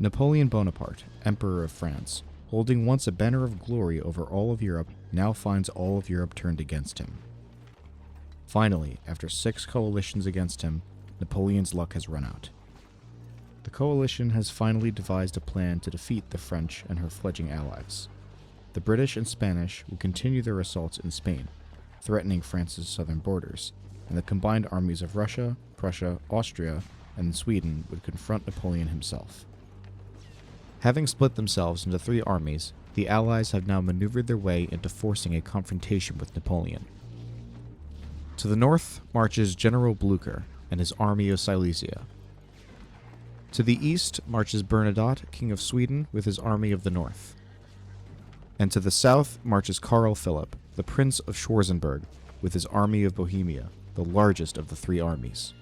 Napoleon Bonaparte, Emperor of France, holding once a banner of glory over all of Europe, now finds all of Europe turned against him. Finally, after 6 coalitions against him, Napoleon's luck has run out. The coalition has finally devised a plan to defeat the French and her fledgling allies. The British and Spanish will continue their assaults in Spain, threatening France's southern borders, and the combined armies of Russia, Prussia, Austria, and Sweden would confront Napoleon himself. Having split themselves into 3 armies, the Allies have now maneuvered their way into forcing a confrontation with Napoleon. To the north marches General Blücher and his army of Silesia. To the east marches Bernadotte, King of Sweden, with his army of the north. And to the south marches Karl Philipp, the Prince of Schwarzenberg, with his army of Bohemia, the largest of the 3 armies.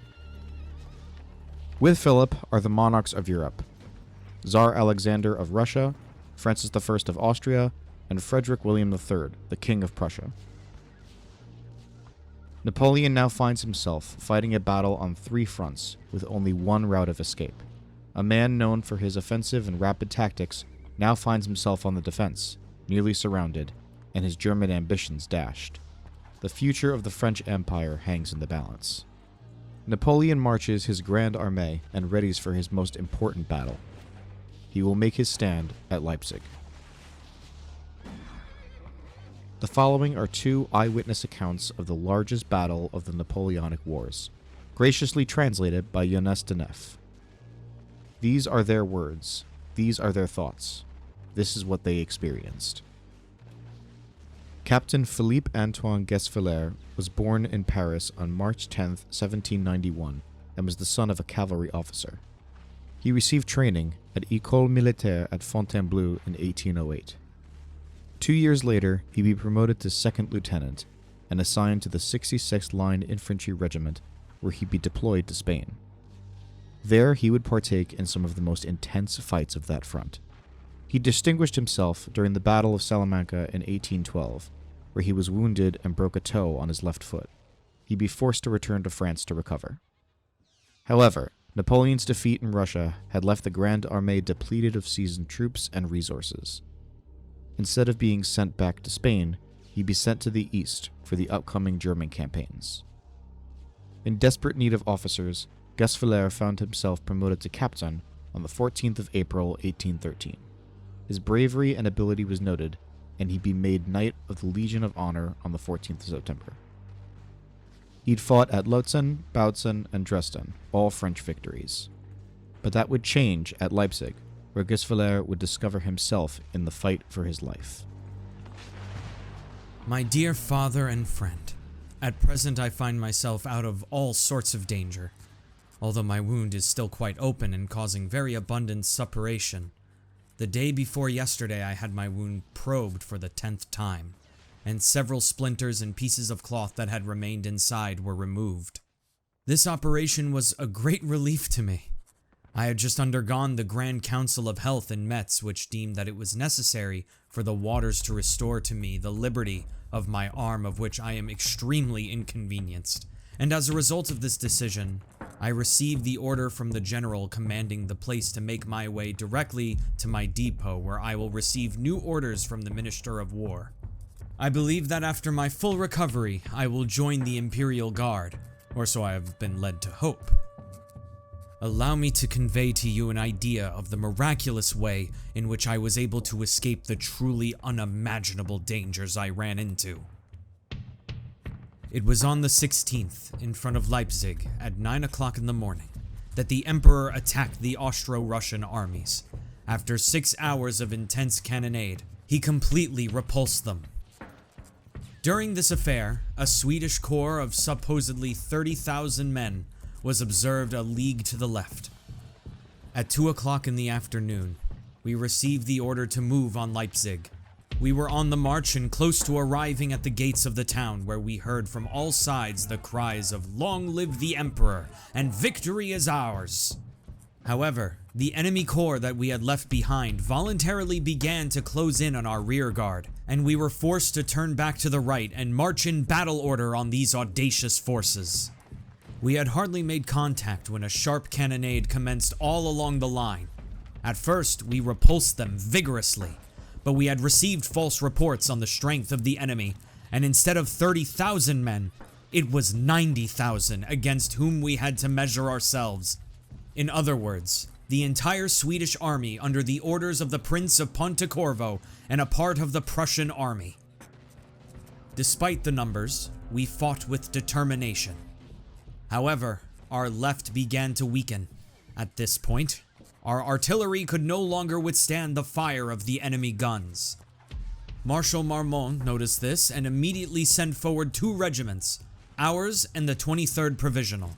With Philip are the monarchs of Europe: Tsar Alexander of Russia, Francis I of Austria, and Frederick William III, the King of Prussia. Napoleon now finds himself fighting a battle on 3 fronts, with only one route of escape. A man known for his offensive and rapid tactics now finds himself on the defense, nearly surrounded, and his German ambitions dashed. The future of the French Empire hangs in the balance. Napoleon marches his Grande Armée and readies for his most important battle. He will make his stand at Leipzig. The following are 2 eyewitness accounts of the largest battle of the Napoleonic Wars, graciously translated by Jonas de Neef. These are their words. These are their thoughts. This is what they experienced. Captain Phillippe-Antoine Gues-Viller was born in Paris on March 10, 1791, and was the son of a cavalry officer. He received training at École Militaire at Fontainebleau in 1808. 2 years later, he be promoted to second lieutenant and assigned to the 66th Line Infantry Regiment, where he be deployed to Spain. There he would partake in some of the most intense fights of that front. He distinguished himself during the Battle of Salamanca in 1812, where he was wounded and broke a toe on his left foot. He'd be forced to return to France to recover. However, Napoleon's defeat in Russia had left the Grande Armée depleted of seasoned troops and resources. Instead of being sent back to Spain, he'd be sent to the east for the upcoming German campaigns. In desperate need of officers, Gues-Viller found himself promoted to captain on the 14th of April, 1813. His bravery and ability was noted, and he'd be made Knight of the Legion of Honor on the 14th of September. He'd fought at Lutzen, Bautzen, and Dresden, all French victories. But that would change at Leipzig, where Gues-Viller would discover himself in the fight for his life. My dear father and friend, at present I find myself out of all sorts of danger. Although my wound is still quite open and causing very abundant suppuration. The day before yesterday I had my wound probed for the 10th time, and several splinters and pieces of cloth that had remained inside were removed. This operation was a great relief to me. I had just undergone the Grand Council of Health in Metz, which deemed that it was necessary for the waters to restore to me the liberty of my arm, of which I am extremely inconvenienced, and as a result of this decision, I received the order from the general commanding the place to make my way directly to my depot, where I will receive new orders from the Minister of War. I believe that after my full recovery, I will join the Imperial Guard, or so I have been led to hope. Allow me to convey to you an idea of the miraculous way in which I was able to escape the truly unimaginable dangers I ran into. It was on the 16th, in front of Leipzig, at 9 o'clock in the morning, that the Emperor attacked the Austro-Russian armies. After 6 hours of intense cannonade, he completely repulsed them. During this affair, a Swedish corps of supposedly 30,000 men was observed a league to the left. At 2 o'clock in the afternoon, we received the order to move on Leipzig. We were on the march and close to arriving at the gates of the town, where we heard from all sides the cries of "Long live the Emperor!" and "Victory is ours!" However, the enemy corps that we had left behind voluntarily began to close in on our rear guard, and we were forced to turn back to the right and march in battle order on these audacious forces. We had hardly made contact when a sharp cannonade commenced all along the line. At first, we repulsed them vigorously, but we had received false reports on the strength of the enemy, and instead of 30,000 men, it was 90,000 against whom we had to measure ourselves. In other words, the entire Swedish army under the orders of the Prince of Pontecorvo and a part of the Prussian army. Despite the numbers, we fought with determination. However, our left began to weaken. At this point, our artillery could no longer withstand the fire of the enemy guns. Marshal Marmont noticed this and immediately sent forward 2 regiments, ours and the 23rd Provisional.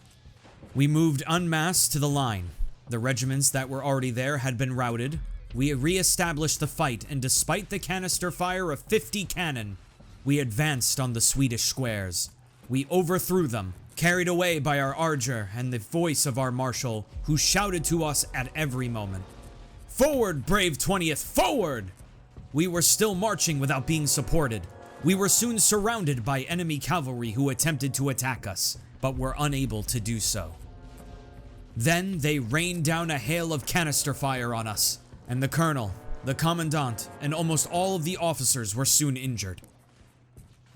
We moved en masse to the line. The regiments that were already there had been routed. We re-established the fight, and despite the canister fire of 50 cannon, we advanced on the Swedish squares. We overthrew them, carried away by our archer and the voice of our marshal, who shouted to us at every moment, "Forward, brave 20th, forward!" We were still marching without being supported. We were soon surrounded by enemy cavalry who attempted to attack us, but were unable to do so. Then they rained down a hail of canister fire on us, and the colonel, the commandant, and almost all of the officers were soon injured.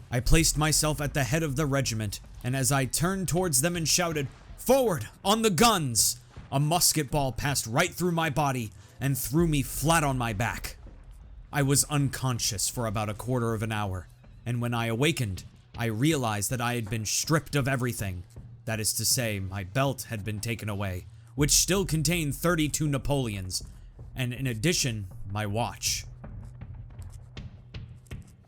I placed myself at the head of the regiment, and as I turned towards them and shouted, "Forward, on the guns!" a musket ball passed right through my body and threw me flat on my back. I was unconscious for about a quarter of an hour, and when I awakened, I realized that I had been stripped of everything. That is to say, my belt had been taken away, which still contained 32 Napoleons, and in addition, my watch.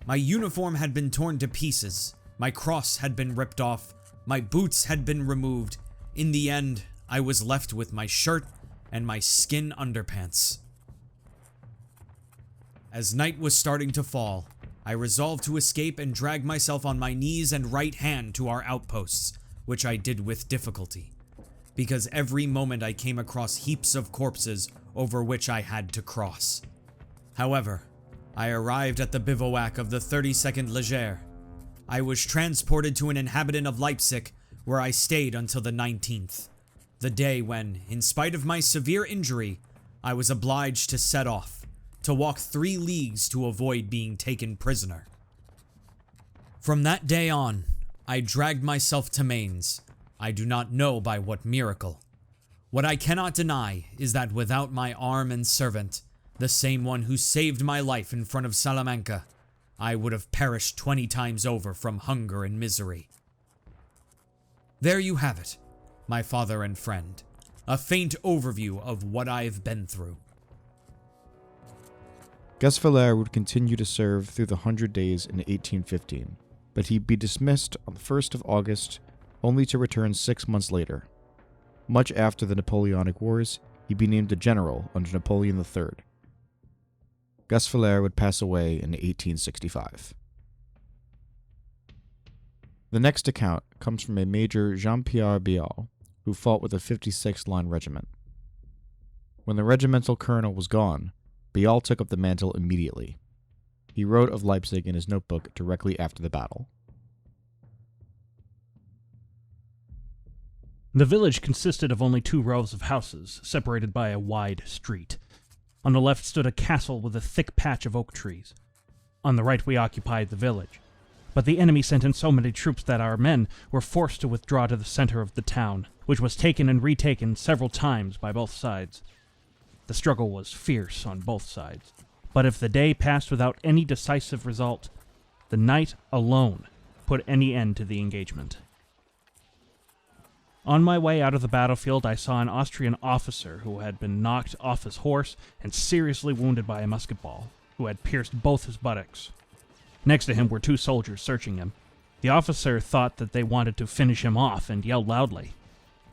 My uniform had been torn to pieces, my cross had been ripped off, my boots had been removed. In the end, I was left with my shirt and my skin underpants. As night was starting to fall, I resolved to escape and drag myself on my knees and right hand to our outposts, which I did with difficulty, because every moment I came across heaps of corpses over which I had to cross. However, I arrived at the bivouac of the 32nd Leger. I was transported to an inhabitant of Leipzig, where I stayed until the 19th, the day when, in spite of my severe injury, I was obliged to set off, to walk 3 leagues to avoid being taken prisoner. From that day on, I dragged myself to Mainz. I do not know by what miracle. What I cannot deny is that without my arm and servant, the same one who saved my life in front of Salamanca, I would have perished 20 times over from hunger and misery. There you have it, my father and friend, a faint overview of what I've been through. Gues-Viller would continue to serve through the 100 Days in 1815, but he'd be dismissed on the 1st of August, only to return 6 months later. Much after the Napoleonic Wars, he'd be named a general under Napoleon III. Gues-Viller would pass away in 1865. The next account comes from a Major Jean-Pierre Bial, who fought with the 56th Line Regiment. When the regimental colonel was gone, Bial took up the mantle immediately. He wrote of Leipzig in his notebook directly after the battle. The village consisted of only 2 rows of houses, separated by a wide street. On the left stood a castle with a thick patch of oak trees. On the right we occupied the village, but the enemy sent in so many troops that our men were forced to withdraw to the center of the town, which was taken and retaken several times by both sides. The struggle was fierce on both sides, but if the day passed without any decisive result, the night alone put any end to the engagement. On my way out of the battlefield, I saw an Austrian officer who had been knocked off his horse and seriously wounded by a musket ball, who had pierced both his buttocks. Next to him were 2 soldiers searching him. The officer thought that they wanted to finish him off and yelled loudly.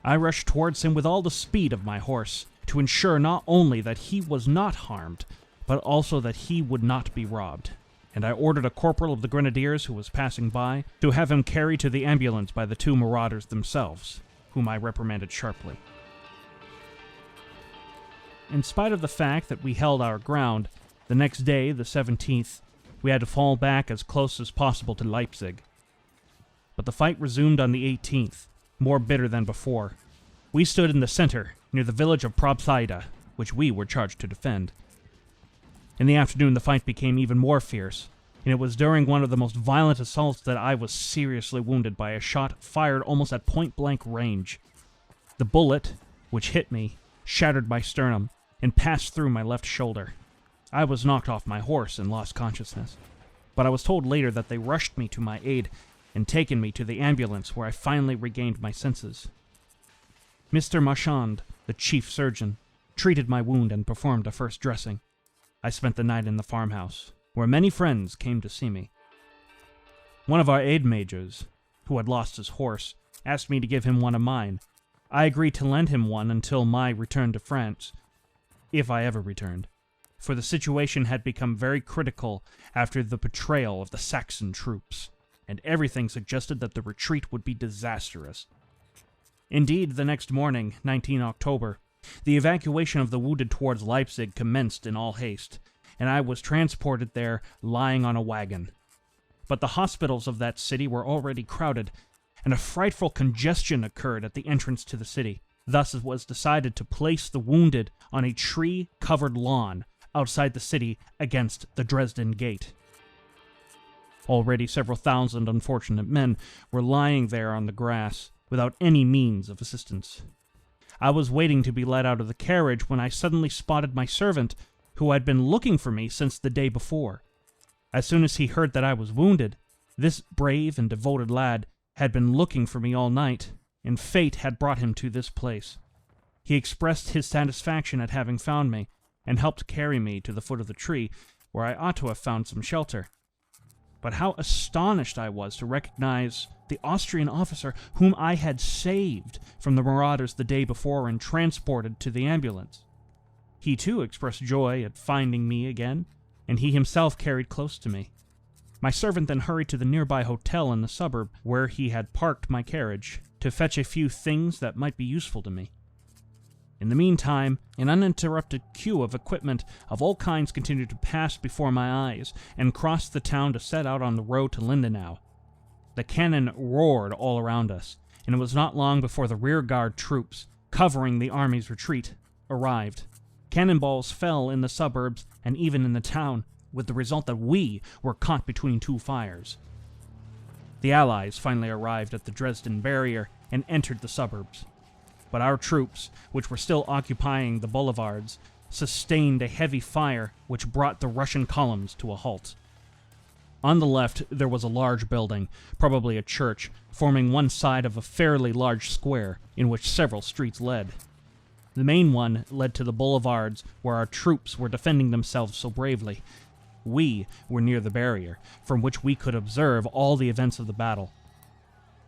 I rushed towards him with all the speed of my horse to ensure not only that he was not harmed, but also that he would not be robbed, and I ordered a corporal of the grenadiers who was passing by to have him carried to the ambulance by the 2 marauders themselves, whom I reprimanded sharply. In spite of the fact that we held our ground, the next day, the 17th, we had to fall back as close as possible to Leipzig. But the fight resumed on the 18th, more bitter than before. We stood in the center, near the village of Probstheide, which we were charged to defend. In the afternoon, the fight became even more fierce, and it was during one of the most violent assaults that I was seriously wounded by a shot fired almost at point-blank range. The bullet, which hit me, shattered my sternum and passed through my left shoulder. I was knocked off my horse and lost consciousness, but I was told later that they rushed me to my aid and taken me to the ambulance where I finally regained my senses. Mr. Marchand, the chief surgeon, treated my wound and performed a first dressing. I spent the night in the farmhouse, where many friends came to see me. One of our aide majors, who had lost his horse, asked me to give him one of mine. I agreed to lend him one until my return to France, if I ever returned, for the situation had become very critical after the betrayal of the Saxon troops, and everything suggested that the retreat would be disastrous. Indeed, the next morning, 19 October, the evacuation of the wounded towards Leipzig commenced in all haste, and I was transported there lying on a wagon. But the hospitals of that city were already crowded, and a frightful congestion occurred at the entrance to the city. Thus it was decided to place the wounded on a tree-covered lawn outside the city against the Dresden Gate. Already several thousand unfortunate men were lying there on the grass, without any means of assistance. I was waiting to be let out of the carriage when I suddenly spotted my servant, who had been looking for me since the day before. As soon as he heard that I was wounded, this brave and devoted lad had been looking for me all night, and fate had brought him to this place. He expressed his satisfaction at having found me, and helped carry me to the foot of the tree, where I ought to have found some shelter. But how astonished I was to recognize the Austrian officer whom I had saved from the marauders the day before and transported to the ambulance. He too expressed joy at finding me again, and he himself carried close to me. My servant then hurried to the nearby hotel in the suburb where he had parked my carriage to fetch a few things that might be useful to me. In the meantime, an uninterrupted queue of equipment of all kinds continued to pass before my eyes and crossed the town to set out on the road to Lindenau. The cannon roared all around us, and it was not long before the rearguard troops, covering the army's retreat, arrived. Cannonballs fell in the suburbs and even in the town, with the result that we were caught between two fires. The Allies finally arrived at the Dresden barrier and entered the suburbs. But our troops, which were still occupying the boulevards, sustained a heavy fire which brought the Russian columns to a halt. On the left, there was a large building, probably a church, forming one side of a fairly large square in which several streets led. The main one led to the boulevards where our troops were defending themselves so bravely. We were near the barrier, from which we could observe all the events of the battle.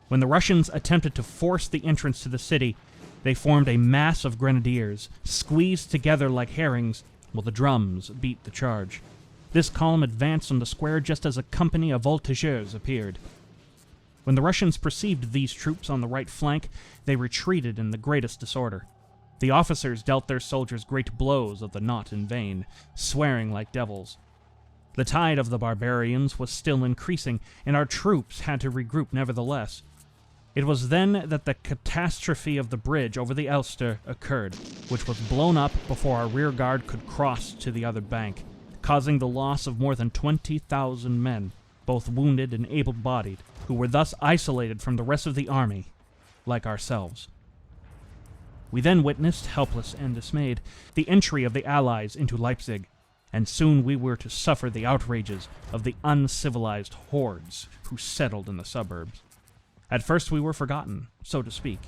When the Russians attempted to force the entrance to the city, they formed a mass of grenadiers, squeezed together like herrings, while the drums beat the charge. This column advanced on the square just as a company of voltigeurs appeared. When the Russians perceived these troops on the right flank, they retreated in the greatest disorder. The officers dealt their soldiers great blows of the not in vain, swearing like devils. The tide of the barbarians was still increasing, and our troops had to regroup nevertheless. It was then that the catastrophe of the bridge over the Elster occurred, which was blown up before our rear guard could cross to the other bank, causing the loss of more than 20,000 men, both wounded and able-bodied, who were thus isolated from the rest of the army, like ourselves. We then witnessed, helpless and dismayed, the entry of the Allies into Leipzig, and soon we were to suffer the outrages of the uncivilized hordes who settled in the suburbs. At first we were forgotten, so to speak,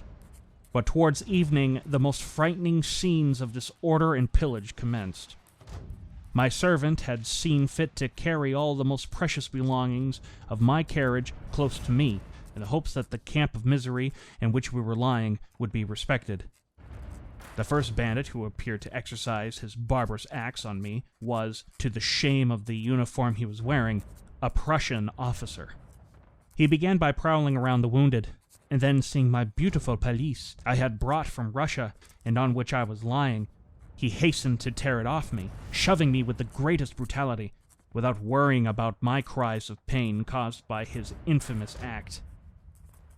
but towards evening the most frightening scenes of disorder and pillage commenced. My servant had seen fit to carry all the most precious belongings of my carriage close to me, in the hopes that the camp of misery in which we were lying would be respected. The first bandit who appeared to exercise his barbarous acts on me was, to the shame of the uniform he was wearing, a Prussian officer. He began by prowling around the wounded, and then seeing my beautiful pelisse I had brought from Russia and on which I was lying, he hastened to tear it off me, shoving me with the greatest brutality, without worrying about my cries of pain caused by his infamous act.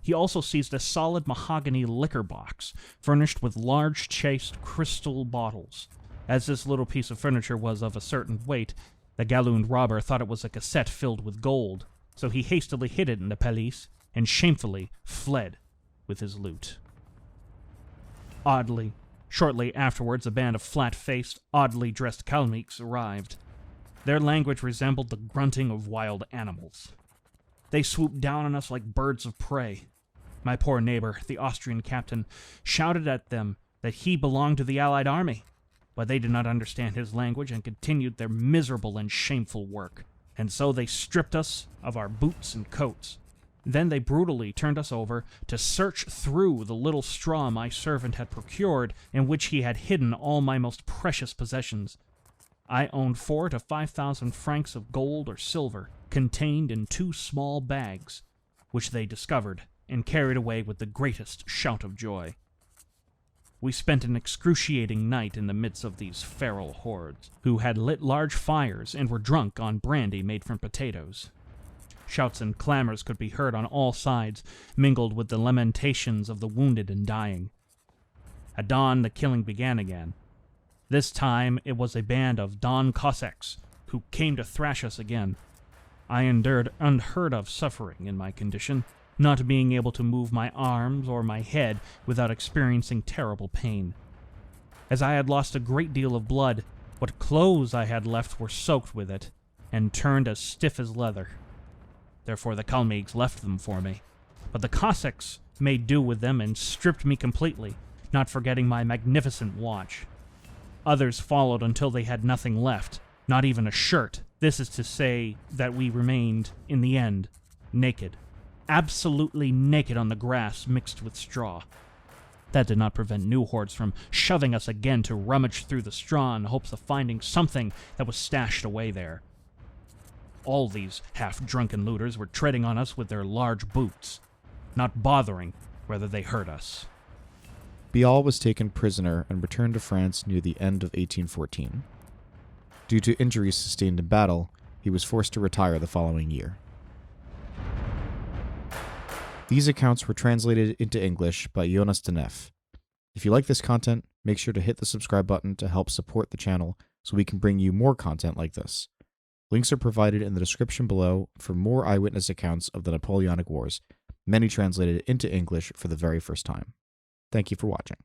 He also seized a solid mahogany liquor box, furnished with large chased crystal bottles, As this little piece of furniture was of a certain weight, the gallooned robber thought it was a cassette filled with gold, so he hastily hid it in the pelisse and shamefully fled with his loot. Oddly, shortly afterwards, a band of flat-faced, oddly dressed Kalmyks arrived. Their language resembled the grunting of wild animals. They swooped down on us like birds of prey. My poor neighbor, the Austrian captain, shouted at them that he belonged to the Allied army, but they did not understand his language and continued their miserable and shameful work, and so they stripped us of our boots and coats. Then they brutally turned us over to search through the little straw my servant had procured, in which he had hidden all my most precious possessions. I owned 4,000 to 5,000 francs of gold or silver, contained in 2 small bags, which they discovered and carried away with the greatest shout of joy. We spent an excruciating night in the midst of these feral hordes, who had lit large fires and were drunk on brandy made from potatoes. Shouts and clamors could be heard on all sides, mingled with the lamentations of the wounded and dying. At dawn, the killing began again. This time, it was a band of Don Cossacks who came to thrash us again. I endured unheard-of suffering in my condition, not being able to move my arms or my head without experiencing terrible pain. As I had lost a great deal of blood, what clothes I had left were soaked with it, and turned as stiff as leather. Therefore the Kalmyks left them for me. But the Cossacks made do with them and stripped me completely, not forgetting my magnificent watch. Others followed until they had nothing left, not even a shirt. This is to say that we remained, in the end, naked. Absolutely naked on the grass mixed with straw. That did not prevent new hordes from shoving us again to rummage through the straw in hopes of finding something that was stashed away there. All these half-drunken looters were treading on us with their large boots, not bothering whether they hurt us. Bial was taken prisoner and returned to France near the end of 1814. Due to injuries sustained in battle, he was forced to retire the following year. These accounts were translated into English by Jonas de Neef. If you like this content, make sure to hit the subscribe button to help support the channel so we can bring you more content like this. Links are provided in the description below for more eyewitness accounts of the Napoleonic Wars, many translated into English for the very first time. Thank you for watching.